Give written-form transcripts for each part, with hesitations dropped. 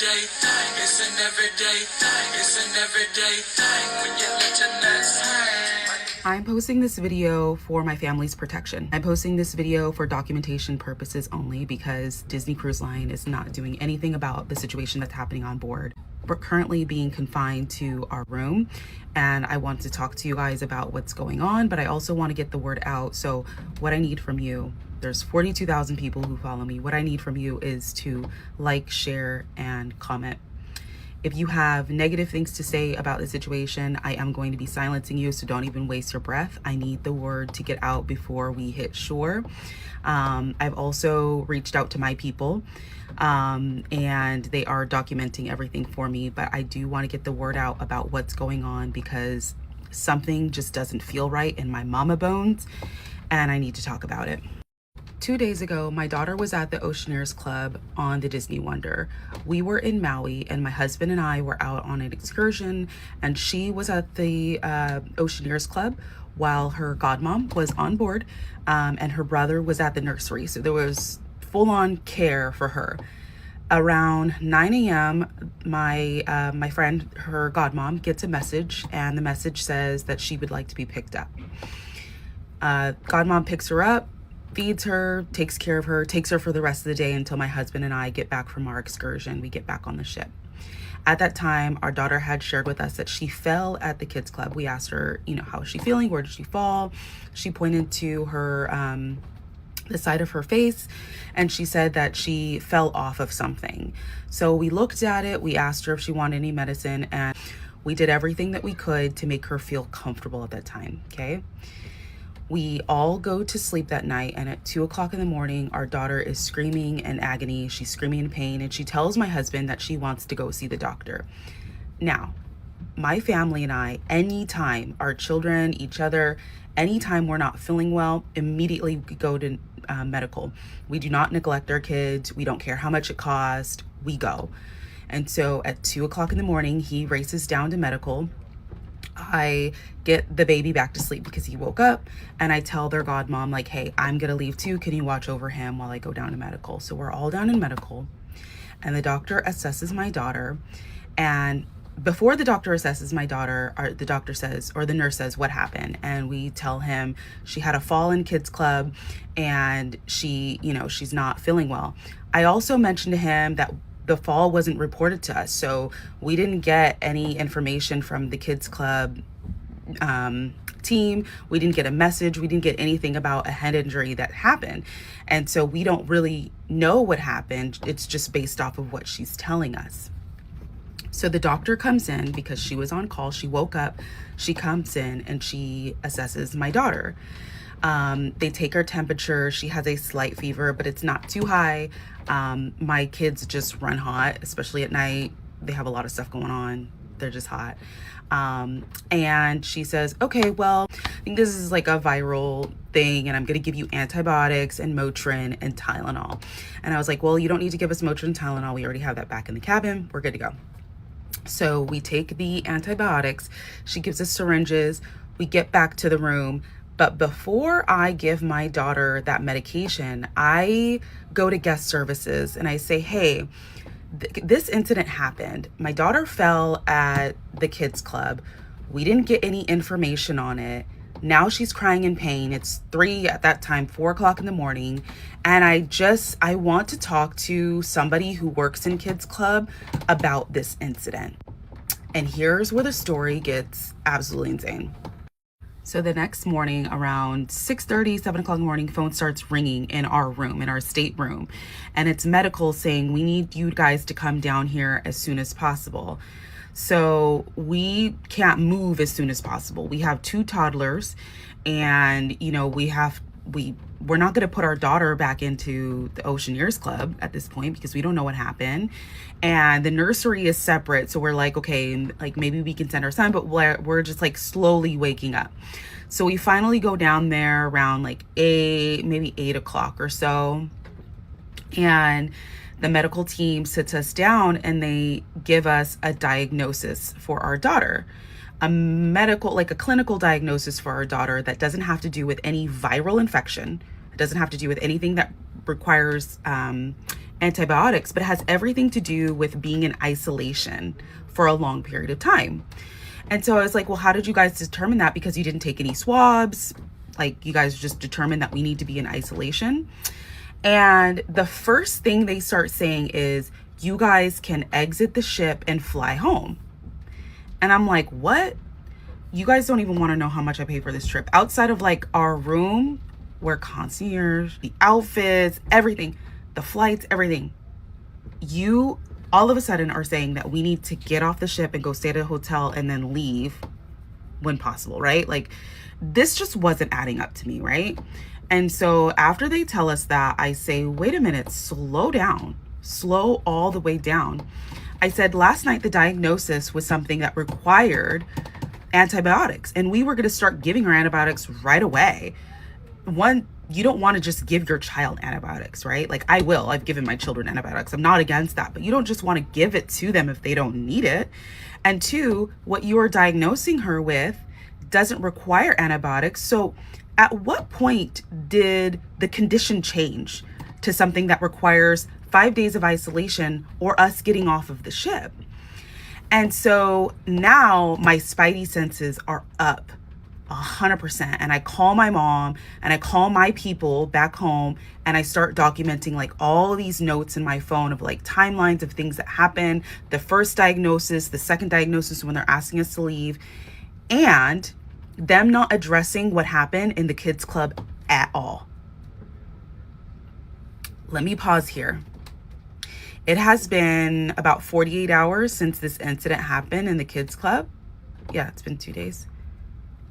everyday thing. It's an everyday thing. It's an everyday thing when you let your nuts hang. I'm posting this video for my family's protection. I'm posting this video for documentation purposes only because Disney Cruise Line is not doing anything about the situation that's happening on board. We're currently being confined to our room, and I want to talk to you guys about what's going on, but I also want to get the word out. So what I need from you, there's 42,000 people who follow me. What I need from you is to like, share, and comment. If you have negative things to say about the situation, I am going to be silencing you, so don't even waste your breath. I need the word to get out before we hit shore. I've also reached out to my people, and they are documenting everything for me, but I do want to get the word out about what's going on because something just doesn't feel right in my mama bones, and I need to talk about it. 2 days ago, my daughter was at the Oceaneers Club on the Disney Wonder. We were in Maui, and my husband and I were out on an excursion, and she was at the Oceaneers Club while her godmom was on board, and her brother was at the nursery. So there was full-on care for her. Around 9 a.m., my friend, her godmom, gets a message, and the message says that she would like to be picked up. Godmom picks her up, feeds her, takes care of her, takes her for the rest of the day until my husband and I get back from our excursion. We get back on the ship. At that time, our daughter had shared with us that she fell at the kids club. We asked her, how is she feeling? Where did she fall? She pointed to her, the side of her face, and she said that she fell off of something. So we looked at it, we asked her if she wanted any medicine, and we did everything that we could to make her feel comfortable at that time, okay? We all go to sleep that night, and at 2 o'clock in the morning, our daughter is screaming in agony. She's screaming in pain, and she tells my husband that she wants to go see the doctor. Now, my family and I, anytime our children, each other, anytime we're not feeling well, immediately we go to medical. We do not neglect our kids. We don't care how much it costs. We go. And so at 2 o'clock in the morning, he races down to medical. I get the baby back to sleep because he woke up, and I tell their godmom, like, hey, I'm gonna leave too. Can you watch over him while I go down to medical? So we're all down in medical, and the doctor assesses my daughter. And before the doctor assesses my daughter, the doctor says, or the nurse says, what happened? And we tell him she had a fall in kids club, and she, she's not feeling well. I also mentioned to him that the fall wasn't reported to us, so we didn't get any information from the kids club team. We didn't get a message. We didn't get anything about a head injury that happened, and so we don't really know what happened. It's just based off of what she's telling us. So the doctor comes in because she was on call. She woke up, she comes in, and she assesses my daughter. They take her temperature. She has a slight fever, but it's not too high. My kids just run hot, especially at night. They have a lot of stuff going on. They're just hot. And she says, okay, well, I think this is like a viral thing, and I'm going to give you antibiotics and Motrin and Tylenol. And I was like, well, you don't need to give us Motrin and Tylenol. We already have that back in the cabin. We're good to go. So we take the antibiotics. She gives us syringes. We get back to the room. But before I give my daughter that medication, I go to guest services and I say, hey, this incident happened. My daughter fell at the kids club. We didn't get any information on it. Now she's crying in pain. It's 4 o'clock in the morning. And I want to talk to somebody who works in kids club about this incident. And here's where the story gets absolutely insane. So the next morning around 6:30, 7 o'clock in the morning, phone starts ringing in our room, in our stateroom. And it's medical saying, we need you guys to come down here as soon as possible. So we can't move as soon as possible. We have 2 toddlers, and, we're not going to put our daughter back into the Oceaneers Club at this point because we don't know what happened. And the nursery is separate. So we're like, okay, like maybe we can send our son, but we're just like slowly waking up. So we finally go down there around like maybe 8 o'clock or so. And the medical team sits us down and they give us a diagnosis for our daughter. A clinical diagnosis for our daughter that doesn't have to do with any viral infection. It doesn't have to do with anything that requires antibiotics, but it has everything to do with being in isolation for a long period of time. And so I was like, well, how did you guys determine that? Because you didn't take any swabs. Like, you guys just determined that we need to be in isolation. And the first thing they start saying is, you guys can exit the ship and fly home. And I'm like, what? You guys don't even want to know how much I pay for this trip. Outside of like our room, where concierge, the outfits, everything, the flights, everything. You all of a sudden are saying that we need to get off the ship and go stay at a hotel and then leave when possible, right? Like, this just wasn't adding up to me, right? And so after they tell us that, I say, wait a minute, slow down, slow all the way down. I said, last night the diagnosis was something that required antibiotics, and we were going to start giving her antibiotics right away. One, you don't want to just give your child antibiotics, right? Like, I've given my children antibiotics. I'm not against that, but you don't just want to give it to them if they don't need it. And two, what you are diagnosing her with doesn't require antibiotics. So at what point did the condition change to something that requires 5 days of isolation or us getting off of the ship? And so now my spidey senses are up 100%. And I call my mom and I call my people back home, and I start documenting like all of these notes in my phone of like timelines of things that happened, the first diagnosis, the second diagnosis when they're asking us to leave, and them not addressing what happened in the kids club at all. Let me pause here. It has been about 48 hours since this incident happened in the kids club. Yeah, it's been 2 days.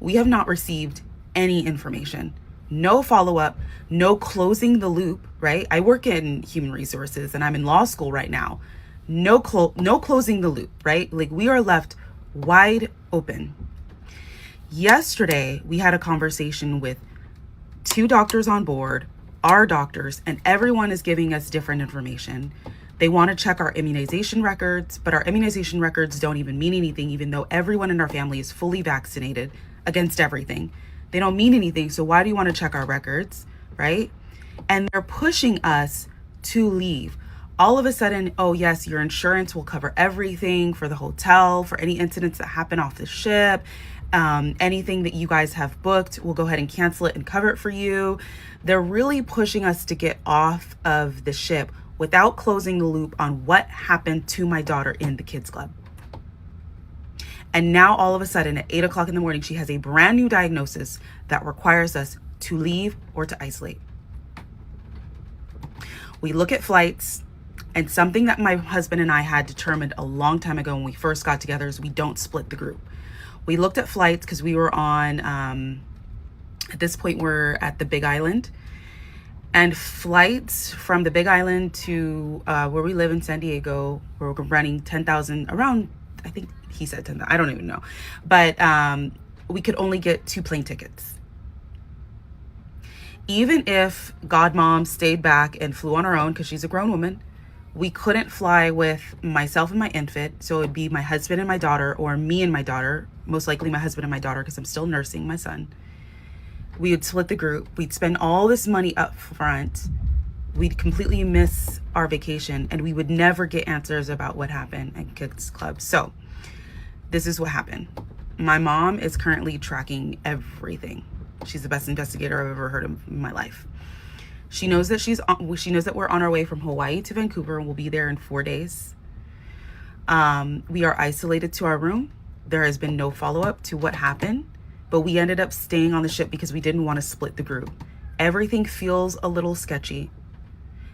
We have not received any information, no follow-up, no closing the loop, right? I work in human resources and I'm in law school right now. No closing the loop, right? Like, we are left wide open. Yesterday, we had a conversation with 2 doctors on board, our doctors, and everyone is giving us different information. They want to check our immunization records, but our immunization records don't even mean anything, even though everyone in our family is fully vaccinated against everything. They don't mean anything. So why do you want to check our records, right? And they're pushing us to leave. All of a sudden, oh yes, your insurance will cover everything for the hotel, for any incidents that happen off the ship. Anything that you guys have booked, we'll go ahead and cancel it and cover it for you. They're really pushing us to get off of the ship without closing the loop on what happened to my daughter in the kids club. And now all of a sudden at 8 o'clock in the morning, she has a brand new diagnosis that requires us to leave or to isolate. We look at flights, and something that my husband and I had determined a long time ago when we first got together is we don't split the group. We looked at flights because we were on, at this point, we're at the Big Island. And flights from the Big Island to where we live in San Diego, we're running 10,000, around, I think he said 10,000, I don't even know. But we could only get 2 plane tickets. Even if Godmom stayed back and flew on her own, because she's a grown woman, we couldn't fly with myself and my infant. So it would be my husband and my daughter, or me and my daughter, most likely my husband and my daughter, because I'm still nursing my son. We would split the group. We'd spend all this money up front. We'd completely miss our vacation, and we would never get answers about what happened at Kids Club. So this is what happened. My mom is currently tracking everything. She's the best investigator I've ever heard of in my life. She knows that she knows that we're on our way from Hawaii to Vancouver, and we'll be there in 4 days. We are isolated to our room. There has been no follow-up to what happened, but we ended up staying on the ship because we didn't want to split the group. Everything feels a little sketchy.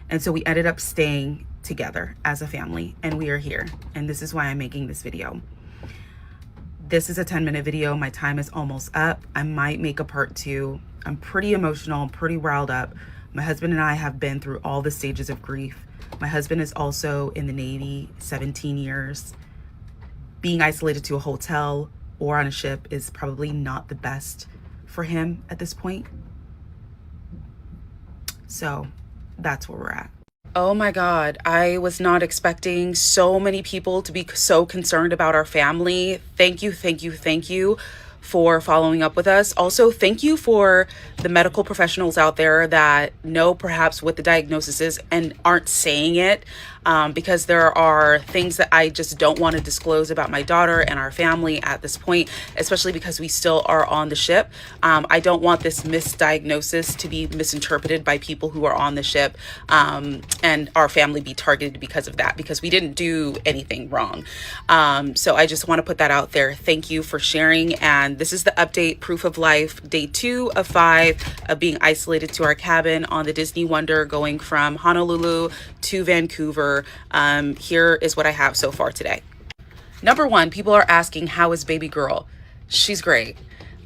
And so we ended up staying together as a family, and we are here. And this is why I'm making this video. This is a 10-minute video. My time is almost up. I might make a part 2. I'm pretty emotional. I'm pretty riled up. My husband and I have been through all the stages of grief. My husband is also in the Navy, 17 years. Being isolated to a hotel or on a ship is probably not the best for him at this point. So that's where we're at. Oh my God, I was not expecting so many people to be so concerned about our family. Thank you for following up with us. Also, thank you for the medical professionals out there that know perhaps what the diagnosis is and aren't saying it, because there are things that I just don't want to disclose about my daughter and our family at this point, especially because we still are on the ship. I don't want this misdiagnosis to be misinterpreted by people who are on the ship, and our family be targeted because of that, because we didn't do anything wrong. So I just want to put that out there. Thank you for sharing. And this is the update, proof of life, day 2 of 5 of being isolated to our cabin on the Disney Wonder, going from Honolulu to Vancouver. Here is what I have so far today. Number 1, people are asking, how is baby girl? She's great.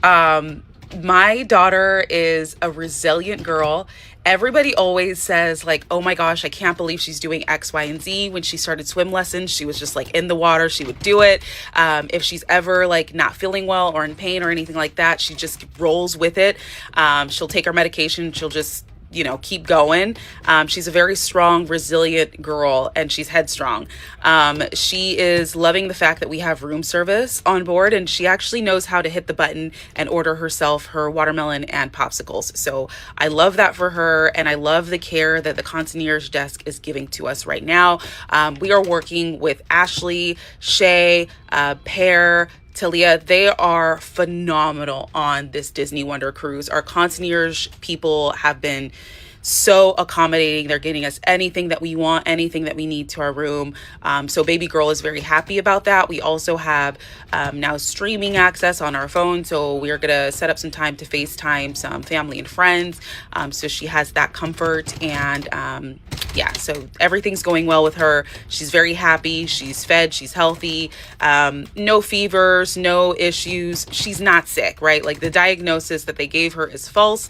My daughter is a resilient girl. Everybody always says like, oh my gosh, I can't believe she's doing X, Y, and Z. When she started swim lessons, she was just like in the water. She would do it. If she's ever like not feeling well or in pain or anything like that, she just rolls with it. She'll take her medication. She'll just keep going. She's a very strong, resilient girl, and she's headstrong. She is loving the fact that we have room service on board, and she actually knows how to hit the button and order herself her watermelon and popsicles. So I love that for her, and I love the care that the concierge desk is giving to us right now. We are working with Ashley, Shay, Pear, Talia. They are phenomenal on this Disney Wonder cruise. Our concierge people have been so accommodating. They're getting us anything that we want, anything that we need to our room. So baby girl is very happy about that. We also have now streaming access on our phone. So we're going to set up some time to FaceTime some family and friends. So she has that comfort. And yeah, so everything's going well with her. She's very happy. She's fed. She's healthy. No fevers, no issues. She's not sick, right? Like the diagnosis that they gave her is false.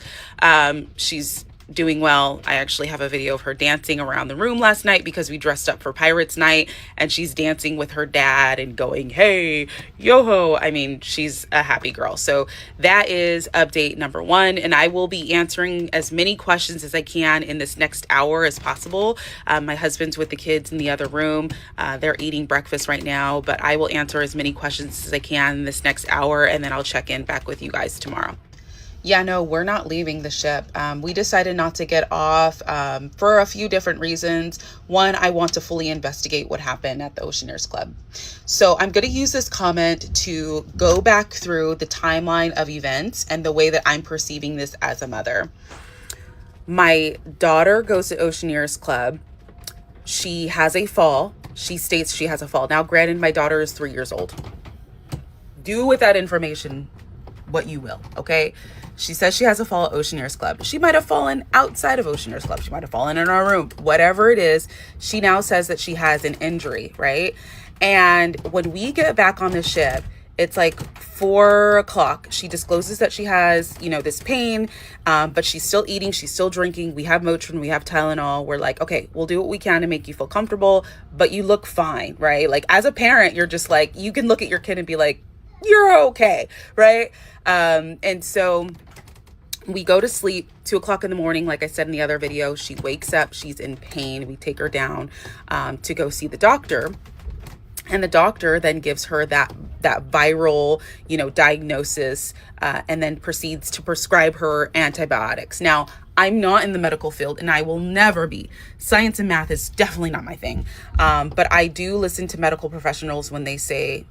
She's doing well. I actually have a video of her dancing around the room last night because we dressed up for Pirates Night, and she's dancing with her dad and going, hey, yo-ho. I mean, she's a happy girl. So that is update number 1. And I will be answering as many questions as I can in this next hour as possible. My husband's with the kids in the other room. They're eating breakfast right now, but I will answer as many questions as I can in this next hour, and then I'll check in back with you guys tomorrow. Yeah, no, we're not leaving the ship. We decided not to get off for a few different reasons. One, I want to fully investigate what happened at the Oceaneers Club. So I'm going to use this comment to go back through the timeline of events and the way that I'm perceiving this as a mother. My daughter goes to Oceaneers Club. She has a fall. She states she has a fall. Now, granted, my daughter is 3 years old. Do with that information what you will, okay? She says she has a fall at Oceaneers Club. She might have fallen outside of Oceaneers Club. She might have fallen in our room. Whatever it is, she now says that she has an injury, right? And when we get back on the ship, it's like 4 o'clock. She discloses that she has, this pain, but she's still eating. She's still drinking. We have Motrin. We have Tylenol. We're like, okay, we'll do what we can to make you feel comfortable, but you look fine, right? Like as a parent, you're just like, you can look at your kid and be like, you're okay, right? And so we go to sleep 2 o'clock in the morning. Like I said in the other video, she wakes up, she's in pain. We take her down to go see the doctor. And the doctor then gives her that viral, diagnosis, and then proceeds to prescribe her antibiotics. Now, I'm not in the medical field, and I will never be. Science and math is definitely not my thing. But I do listen to medical professionals when they say,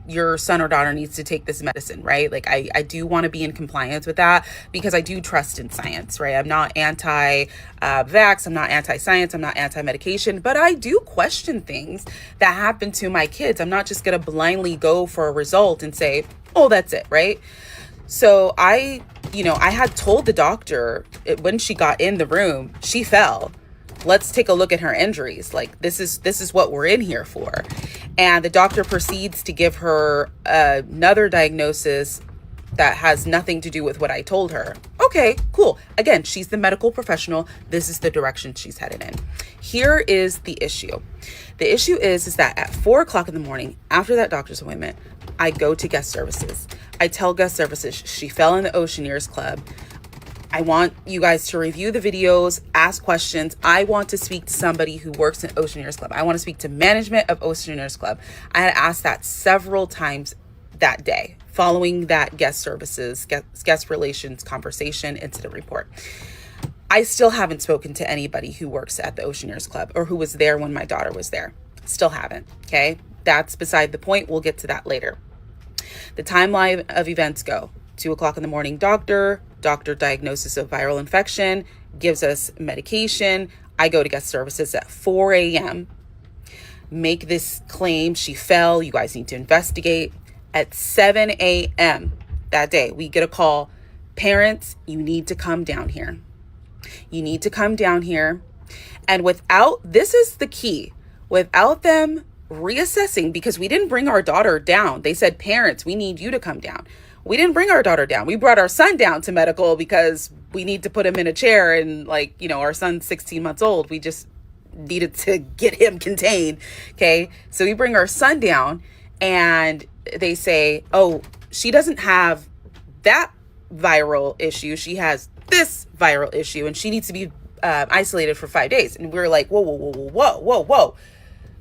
your son or daughter needs to take this medicine, right? Like I do want to be in compliance with that because I do trust in science, right? I'm not anti-vax, I'm not anti-science, I'm not anti-medication, but I do question things that happen to my kids. I'm not just going to blindly go for a result and say, oh, that's it, right? So I had told the doctor when she got in the room, she fell. Let's take a look at her injuries. Like this is what we're in here for. And the doctor proceeds to give her another diagnosis that has nothing to do with what I told her. Okay, cool. Again, she's the medical professional. This is the direction she's headed in. Here is the issue. The issue is that at 4 o'clock in the morning, after that doctor's appointment, I go to guest services. I tell guest services she fell in the Oceaneers Club. I want you guys to review the videos, ask questions. I want to speak to somebody who works in Oceaneers Club. I want to speak to management of Oceaneers Club. I had asked that several times that day, following that guest relations conversation incident report. I still haven't spoken to anybody who works at the Oceaneers Club or who was there when my daughter was there. Still haven't. Okay. That's beside the point. We'll get to that later. The timeline of events go: 2:00 in the morning, doctor diagnosis of viral infection, gives us medication. I go to guest services at 4 a.m. Make this claim. She fell. You guys need to investigate. At 7 a.m. that day, we get a call. Parents, you need to come down here. You need to come down here. And this is the key, without them reassessing, because we didn't bring our daughter down. They said, parents, we need you to come down. We didn't bring our daughter down. We brought our son down to medical because we need to put him in a chair. And our son's 16 months old. We just needed to get him contained. Okay. So we bring our son down and they say, oh, she doesn't have that viral issue. She has this viral issue and she needs to be isolated for 5 days. And we're like, whoa.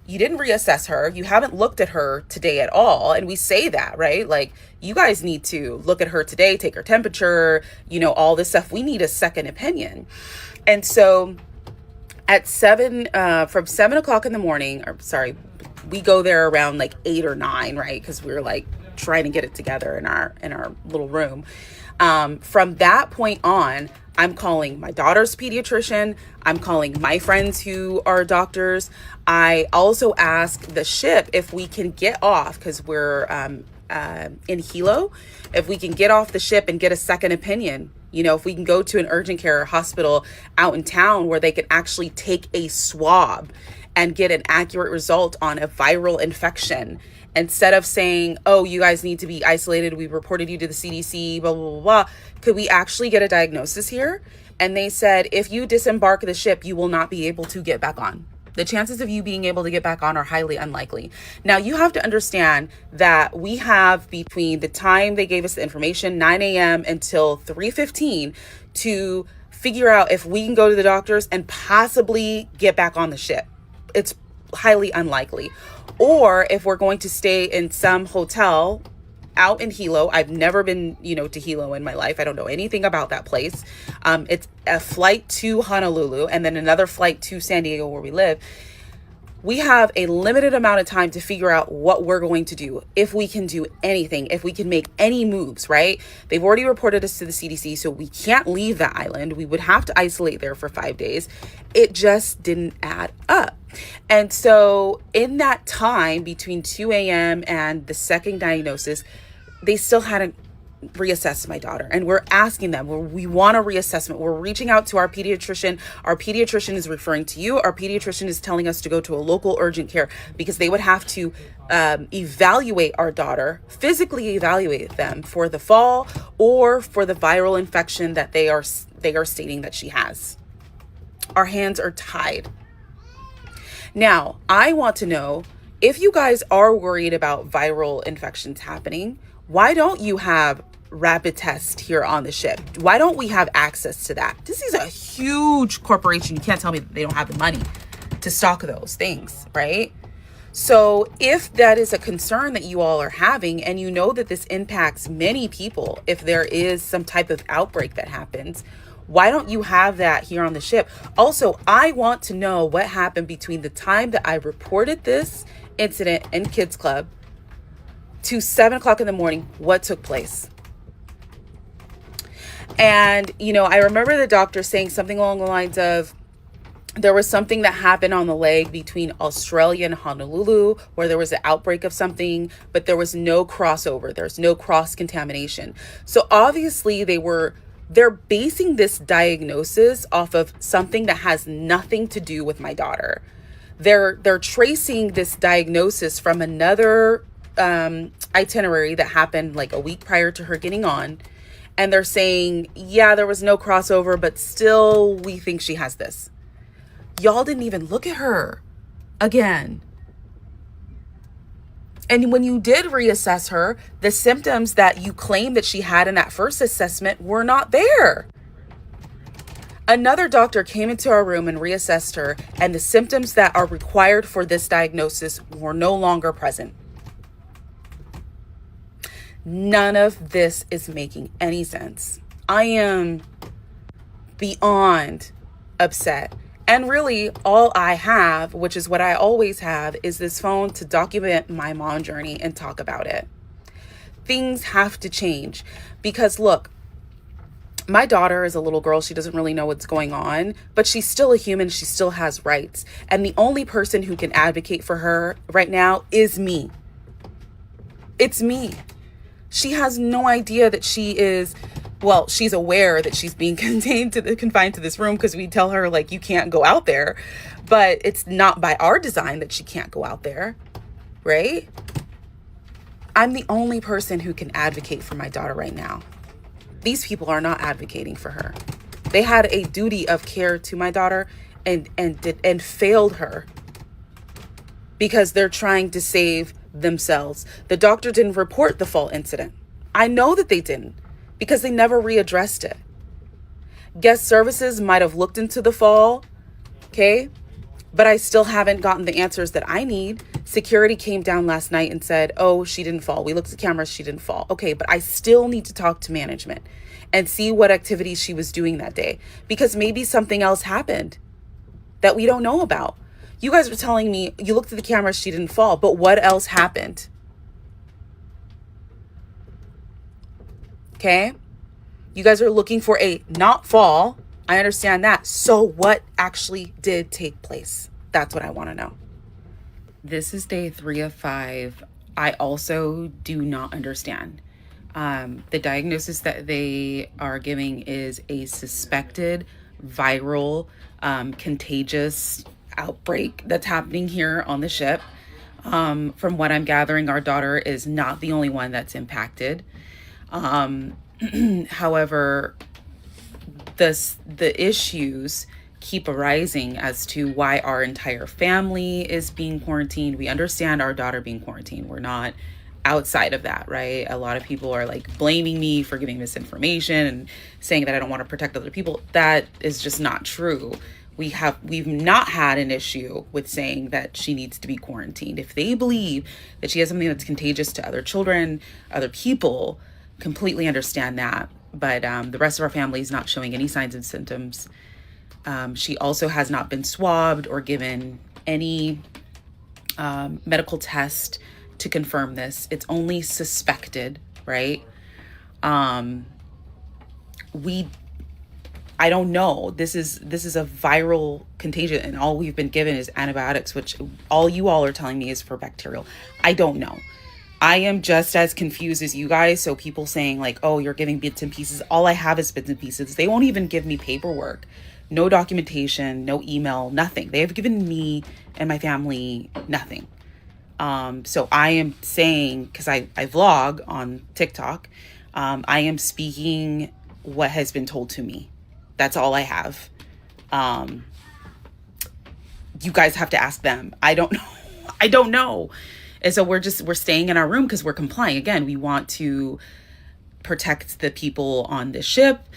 You didn't reassess her. You haven't looked at her today at all. And we say that, right? Like, you guys need to look at her today, take her temperature, all this stuff. We need a second opinion. And so at from 7:00 in the morning, we go there around 8 or 9, right? Because we're trying to get it together in our little room. From that point on, I'm calling my daughter's pediatrician. I'm calling my friends who are doctors. I also ask the ship if we can get off, because we're in Hilo, if we can get off the ship and get a second opinion. If we can go to an urgent care hospital out in town where they can actually take a swab and get an accurate result on a viral infection, instead of saying, oh, you guys need to be isolated, we reported you to the CDC, blah, blah, blah, blah. Could we actually get a diagnosis here? And they said, if you disembark the ship, you will not be able to get back on. The chances of you being able to get back on are highly unlikely. Now, you have to understand that we have between the time they gave us the information, 9 a.m. until 3:15, to figure out if we can go to the doctors and possibly get back on the ship. It's highly unlikely. Or if we're going to stay in some hotel out in Hilo. I've never been, to Hilo in my life. I don't know anything about that place. It's a flight to Honolulu and then another flight to San Diego where we live. We have a limited amount of time to figure out what we're going to do, if we can do anything, if we can make any moves, right? They've already reported us to the CDC, so we can't leave the island. We would have to isolate there for 5 days. It just didn't add up. And so in that time between 2 a.m. and the second diagnosis, they still hadn't reassess my daughter, and we're asking them, we want a reassessment. We're reaching out to our pediatrician. Our pediatrician is referring to you. Our pediatrician is telling us to go to a local urgent care because they would have to evaluate our daughter, physically evaluate them for the fall or for the viral infection that they are stating that she has. Our hands are tied. Now, I want to know, if you guys are worried about viral infections happening, why don't you have rapid tests here on the ship? Why don't we have access to that? This is a huge corporation. You can't tell me that they don't have the money to stock those things, right? So if that is a concern that you all are having, and you know that this impacts many people, if there is some type of outbreak that happens, why don't you have that here on the ship? Also, I want to know what happened between the time that I reported this incident in Kids Club to 7 o'clock in the morning. What took place? And, I remember the doctor saying something along the lines of, there was something that happened on the leg between Australia and Honolulu where there was an outbreak of something, but there was no crossover. There's no cross contamination. So obviously they're basing this diagnosis off of something that has nothing to do with my daughter. They're tracing this diagnosis from another itinerary that happened like a week prior to her getting on. And they're saying, yeah, there was no crossover, but still we think she has this. Y'all didn't even look at her again. And when you did reassess her, the symptoms that you claimed that she had in that first assessment were not there. Another doctor came into our room and reassessed her, and the symptoms that are required for this diagnosis were no longer present. None of this is making any sense. I am beyond upset. And really, all I have, which is what I always have, is this phone to document my mom journey and talk about it. Things have to change because look, my daughter is a little girl. She doesn't really know what's going on, but she's still a human. She still has rights. And the only person who can advocate for her right now is me. It's me. She has no idea that she is, well, she's aware that she's being confined to this room because we tell her, like, you can't go out there. But it's not by our design that she can't go out there, right? I'm the only person who can advocate for my daughter right now. These people are not advocating for her. They had a duty of care to my daughter and failed her because they're trying to save themselves. The doctor didn't report the fall incident. I know that they didn't because they never readdressed it. Guest services might have looked into the fall, okay? But I still haven't gotten the answers that I need. Security came down last night and said, oh, she didn't fall. We looked at the cameras, she didn't fall. Okay, but I still need to talk to management and see what activities she was doing that day because maybe something else happened that we don't know about. You guys were telling me you looked at the cameras, she didn't fall, but what else happened? Okay? You guys are looking for a not fall. I understand that. So what actually did take place? That's what I want to know. This is day 3 of 5. I also do not understand. The diagnosis that they are giving is a suspected viral contagious outbreak that's happening here on the ship. From what I'm gathering, our daughter is not the only one that's impacted. However, the issues keep arising as to why our entire family is being quarantined. We understand our daughter being quarantined. We're not outside of that, right? A lot of people are like blaming me for giving misinformation and saying that I don't want to protect other people. That is just not true. We've not had an issue with saying that she needs to be quarantined. If they believe that she has something that's contagious to other children, other people, completely understand that. But the rest of our family is not showing any signs and symptoms. She also has not been swabbed or given any medical test to confirm this. It's only suspected, right? I don't know. This is a viral contagion, and all we've been given is antibiotics, which all you all are telling me is for bacterial. I don't know. I am just as confused as you guys. So people saying like, oh, you're giving bits and pieces. All I have is bits and pieces. They won't even give me paperwork, no documentation, no email, nothing. They have given me and my family nothing. So I am saying, because I vlog on TikTok, I am speaking what has been told to me. That's all I have. You guys have to ask them. I don't know. I don't know. And so we're staying in our room because we're complying. Again, we want to protect the people on the ship.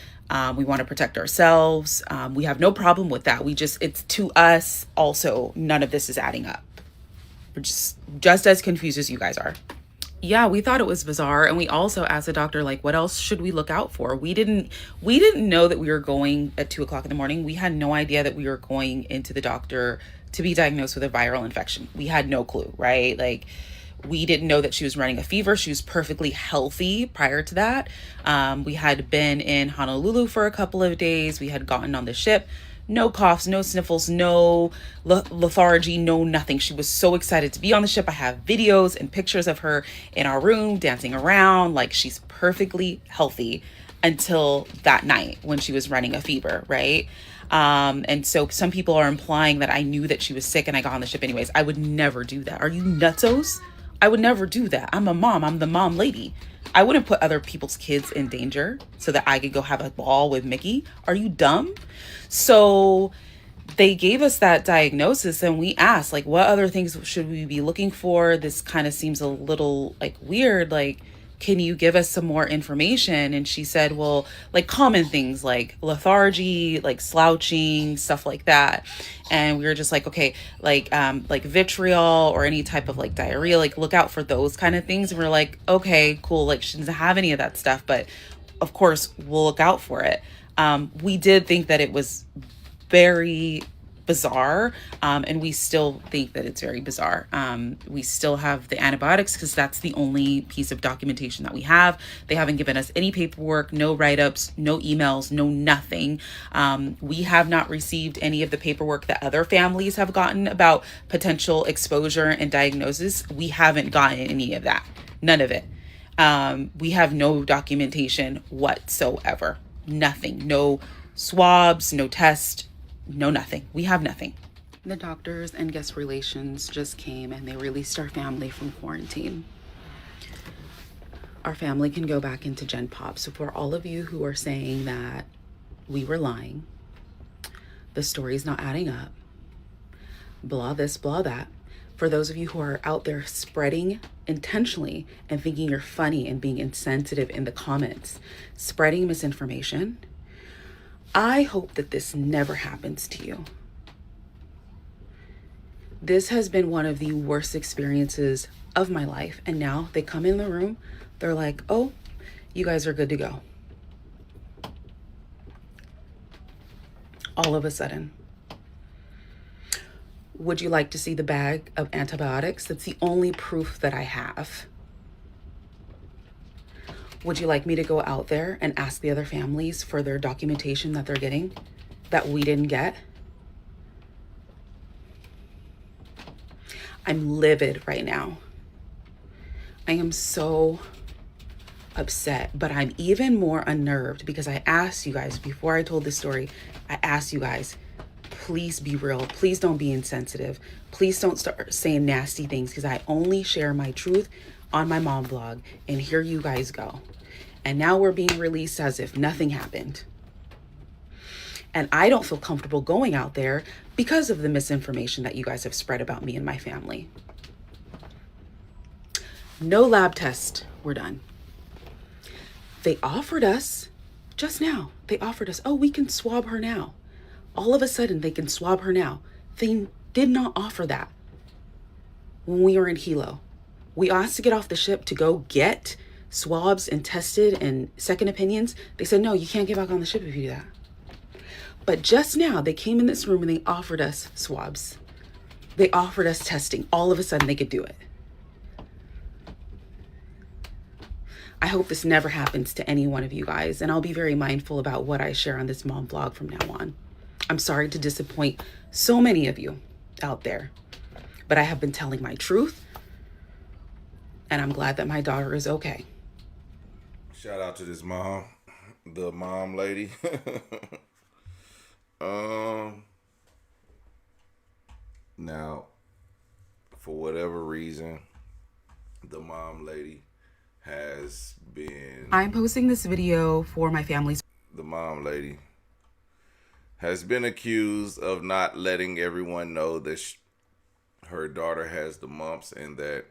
We want to protect ourselves. We have no problem with that. It's to us also, none of this is adding up. We're just as confused as you guys are. Yeah, we thought it was bizarre. And we also asked the doctor, like, what else should we look out for? We didn't know that we were going at 2:00 in the morning. We had no idea that we were going into the doctor to be diagnosed with a viral infection. We had no clue, right? Like, we didn't know that she was running a fever. She was perfectly healthy prior to that. We had been in Honolulu for a couple of days. We had gotten on the ship. No coughs, no sniffles, no lethargy, no nothing. She was so excited to be on the ship. I have videos and pictures of her in our room dancing around. Like, she's perfectly healthy until that night when she was running a fever, right? And so some people are implying that I knew that she was sick and I got on the ship anyways. I would never do that. Are you nutsos? I would never do that. I'm a mom. I'm the mom lady. I wouldn't put other people's kids in danger so that I could go have a ball with Mickey. Are you dumb? So they gave us that diagnosis and we asked, like, what other things should we be looking for? This kind of seems a little like weird. Like, can you give us some more information? And she said, well, like common things like lethargy, like slouching, stuff like that. And we were just like, okay, like vitriol or any type of like diarrhea, like look out for those kind of things. And we're like, okay, cool. Like she doesn't have any of that stuff, but of course we'll look out for it. We did think that it was very bizarre, and we still think that it's very bizarre. We still have the antibiotics because that's the only piece of documentation that we have. They haven't given us any paperwork, no write-ups, no emails, no nothing. We have not received any of the paperwork that other families have gotten about potential exposure and diagnosis. We haven't gotten any of that, none of it. We have no documentation whatsoever, nothing, no swabs, no test, no nothing. We have nothing. The doctors and guest relations just came and they released our family from quarantine. Our family can go back into Gen Pop. So for all of you who are saying that we were lying, the story's not adding up, blah this, blah that. For those of you who are out there spreading intentionally and thinking you're funny and being insensitive in the comments, spreading misinformation, I hope that this never happens to you. This has been one of the worst experiences of my life. And now they come in the room, they're like, oh, you guys are good to go. All of a sudden. Would you like to see the bag of antibiotics? That's the only proof that I have. Would you like me to go out there and ask the other families for their documentation that they're getting that we didn't get? I'm livid right now. I am so upset, but I'm even more unnerved because I asked you guys before I told this story, I asked you guys, please be real. Please don't be insensitive. Please don't start saying nasty things because I only share my truth on my mom vlog, and here you guys go. And now we're being released as if nothing happened. And I don't feel comfortable going out there because of the misinformation that you guys have spread about me and my family. No lab tests were done. They offered us just now, they offered us, oh, we can swab her now. All of a sudden they can swab her now. They did not offer that when we were in Hilo. We asked to get off the ship to go get swabs and tested and second opinions. They said, no, you can't get back on the ship if you do that. But just now they came in this room and they offered us swabs. They offered us testing. All of a sudden they could do it. I hope this never happens to any one of you guys, and I'll be very mindful about what I share on this mom vlog from now on. I'm sorry to disappoint so many of you out there, but I have been telling my truth, and I'm glad that my daughter is okay. Shout out to this mom, the mom lady. Now, for whatever reason, the mom lady has been... I'm posting this video for my family's... The mom lady has been accused of not letting everyone know that her daughter has the mumps and that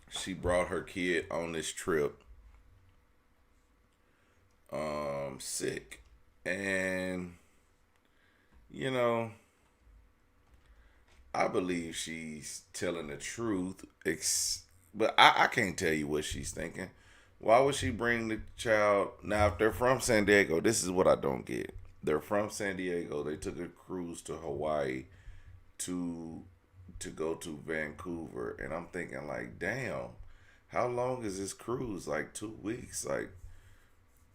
she brought her kid on this trip sick. And, you know, I believe she's telling the truth, but I can't tell you what she's thinking. Why would she bring the child? Now, if they're from San Diego, this is what I don't get. They're from San Diego. They took a cruise to Hawaii to go to Vancouver. And I'm thinking, like, damn, how long is this cruise? Like 2 weeks? Like,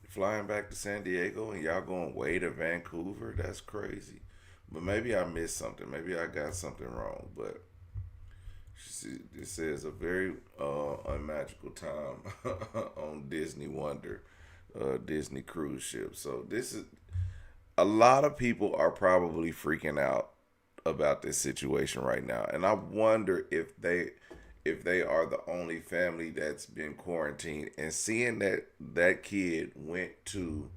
flying back to San Diego and y'all going way to Vancouver? That's crazy. But maybe I missed something. Maybe I got something wrong. But this says a very unmagical time on Disney Wonder, Disney cruise ship. So this is, a lot of people are probably freaking out about this situation right now, and I wonder if they are the only family that's been quarantined, and seeing that kid went to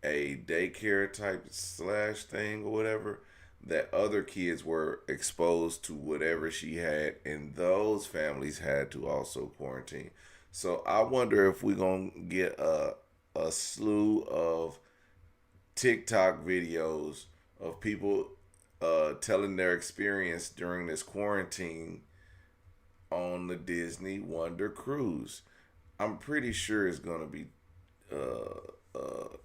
a daycare type / thing or whatever, that other kids were exposed to whatever she had, and those families had to also quarantine. So I wonder if we're gonna get a slew of TikTok videos of people telling their experience during this quarantine on the Disney Wonder Cruise. I'm pretty sure it's gonna be a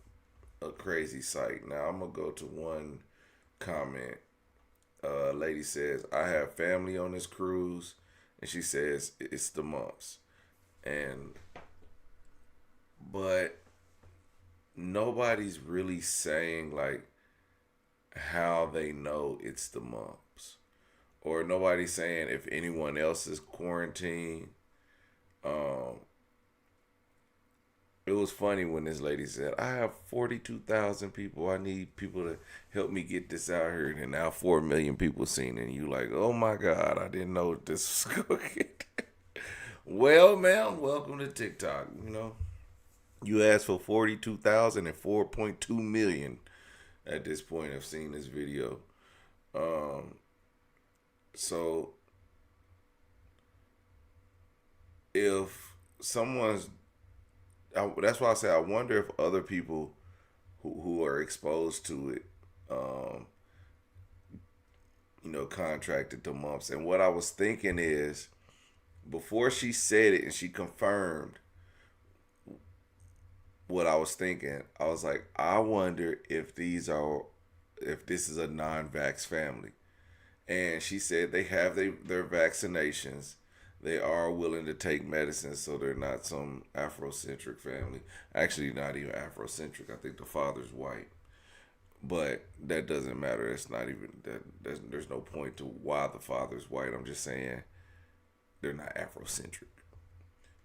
crazy sight. Now I'm gonna go to one comment. Lady says, "I have family on this cruise," and she says it's the mumps, and but nobody's really saying like how they know it's the mumps, or nobody's saying if anyone else is quarantined. Um, it was funny when this lady said, "I have 42,000 people. I need people to help me get this out here." And now 4 million people seen it. And you like, oh my God, I didn't know this was going. Well, ma'am, welcome to TikTok. You know, you asked for 42,000 and 4.2 million at this point have seen this video. Um, so if someone's, that's why I say I wonder if other people who are exposed to it, um, contracted the mumps. And what I was thinking is, before she said it and she confirmed what I was thinking, I was like, I wonder if if this is a non-vax family. And she said they have their vaccinations. They are willing to take medicine, so they're not some Afrocentric family. Actually, not even Afrocentric. I think the father's white, but that doesn't matter. It's not even that. There's no point to why the father's white. I'm just saying they're not Afrocentric,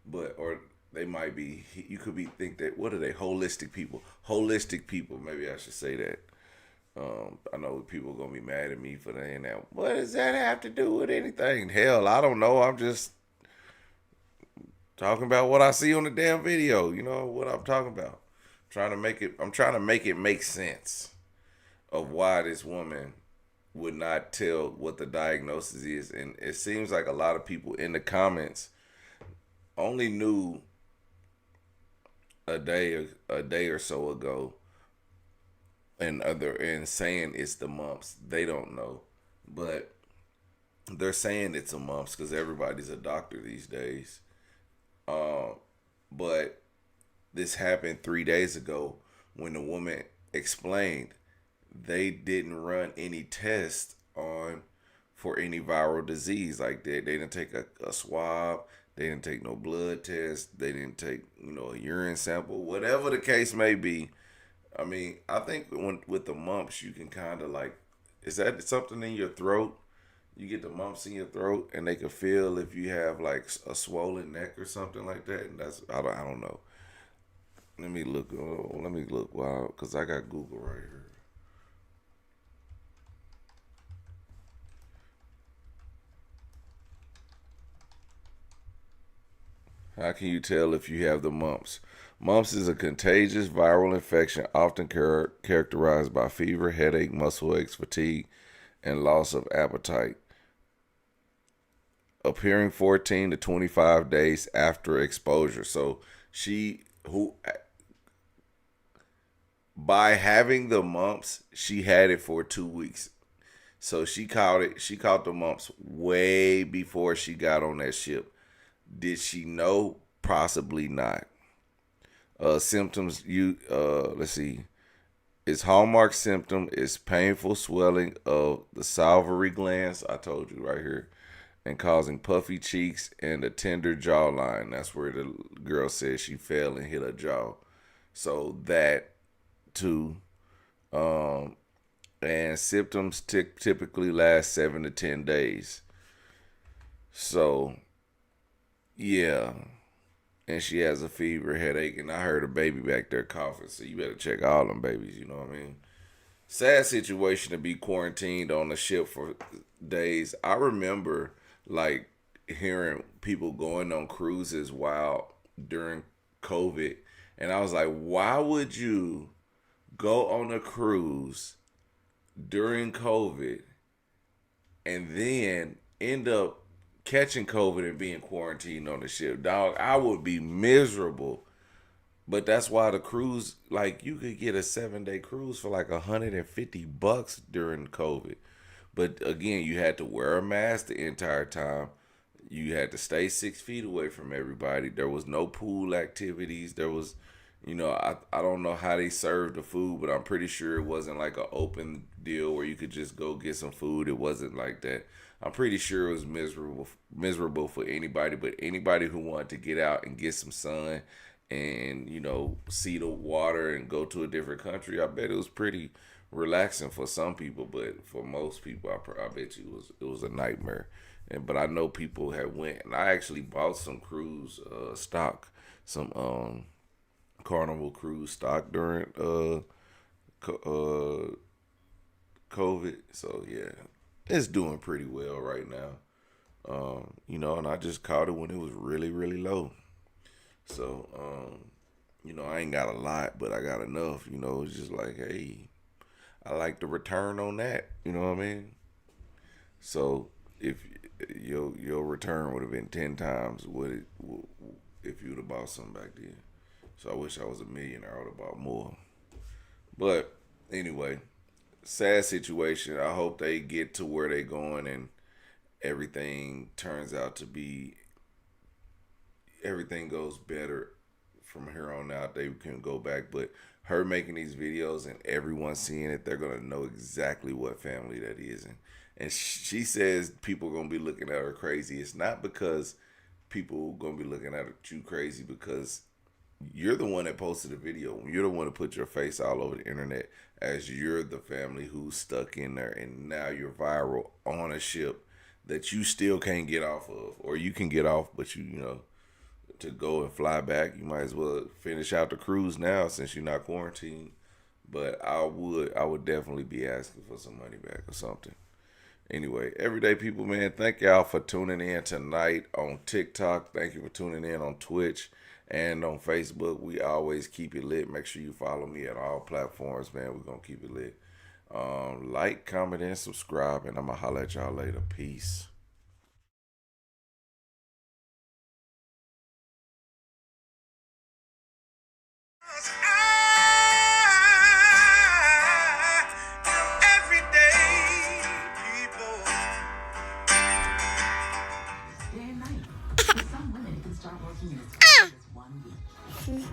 but or they might be. You could be think that what are they? Holistic people. Holistic people. Maybe I should say that. I know people are gonna be mad at me for saying that. What does that have to do with anything? Hell, I don't know. I'm just talking about what I see on the damn video. You know what I'm talking about. I'm trying to make it make sense of why this woman would not tell what the diagnosis is, and it seems like a lot of people in the comments only knew a day or so ago, and saying it's the mumps. They don't know, but they're saying it's a mumps because everybody's a doctor these days. But this happened 3 days ago when the woman explained they didn't run any tests on for any viral disease. Like they didn't take a swab, they didn't take no blood test, they didn't take a urine sample, whatever the case may be. I mean, I think with the mumps, you can kind of like, is that something in your throat? You get the mumps in your throat, and they can feel if you have like a swollen neck or something like that. And that's I don't know. Let me look. Oh, let me look. Wow, because I got Google right here. How can you tell if you have the mumps? Mumps is a contagious viral infection often characterized by fever, headache, muscle aches, fatigue, and loss of appetite, appearing 14 to 25 days after exposure. So she who by having the mumps, she had it for 2 weeks. So she caught it. She caught the mumps way before she got on that ship. Did she know? Possibly not. Symptoms. Let's see. Its hallmark symptom is painful swelling of the salivary glands. I told you right here, and causing puffy cheeks and a tender jawline. That's where the girl said she fell and hit her jaw. So that too. And symptoms typically last 7 to 10 days. So yeah, and she has a fever, headache, and I heard a baby back there coughing. So you better check all them babies. You know what I mean? Sad situation to be quarantined on the ship for days. I remember like hearing people going on cruises while during COVID, and I was like, why would you go on a cruise during COVID and then end up catching COVID and being quarantined on the ship, dog, I would be miserable. But that's why the cruise, like, you could get a 7-day cruise for like $150 during COVID. But again, you had to wear a mask the entire time. You had to stay 6 feet away from everybody. There was no pool activities. There was, I don't know how they served the food, but I'm pretty sure it wasn't like an open deal where you could just go get some food. It wasn't like that. I'm pretty sure it was miserable for anybody, but anybody who wanted to get out and get some sun and see the water and go to a different country, I bet it was pretty relaxing for some people, but for most people, I bet you it was a nightmare. But I know people had went, and I actually bought some cruise stock, some Carnival cruise stock during COVID. So yeah, it's doing pretty well right now. And I just caught it when it was really, really low. So, I ain't got a lot, but I got enough. It's just like, hey, I like the return on that. You know what I mean? So, if your return would have been 10 times what it if you'd have bought something back then. So I wish I was a millionaire. I would have bought more. But anyway, sad situation. I hope they get to where they going and everything turns out to be, everything goes better from here on out. They can go back, but her making these videos and everyone seeing it, they're gonna know exactly what family that is. And she says people are gonna be looking at her crazy. It's not because people gonna be looking at you crazy, because you're the one that posted the video. You're the one that put your face all over the internet as you're the family who's stuck in there, and now you're viral on a ship that you still can't get off of, or you can get off, but to go and fly back, you might as well finish out the cruise now since you're not quarantined. But I would definitely be asking for some money back or something. Anyway, everyday people, man, thank y'all for tuning in tonight on TikTok. Thank you for tuning in on Twitch and on Facebook. We always keep it lit. Make sure you follow me at all platforms, man. We're going to keep it lit. Like, comment, and subscribe, and I'm going to holler at y'all later. Peace. Everyday people. Day and night. For some women, it can start working in as fast as 1 week.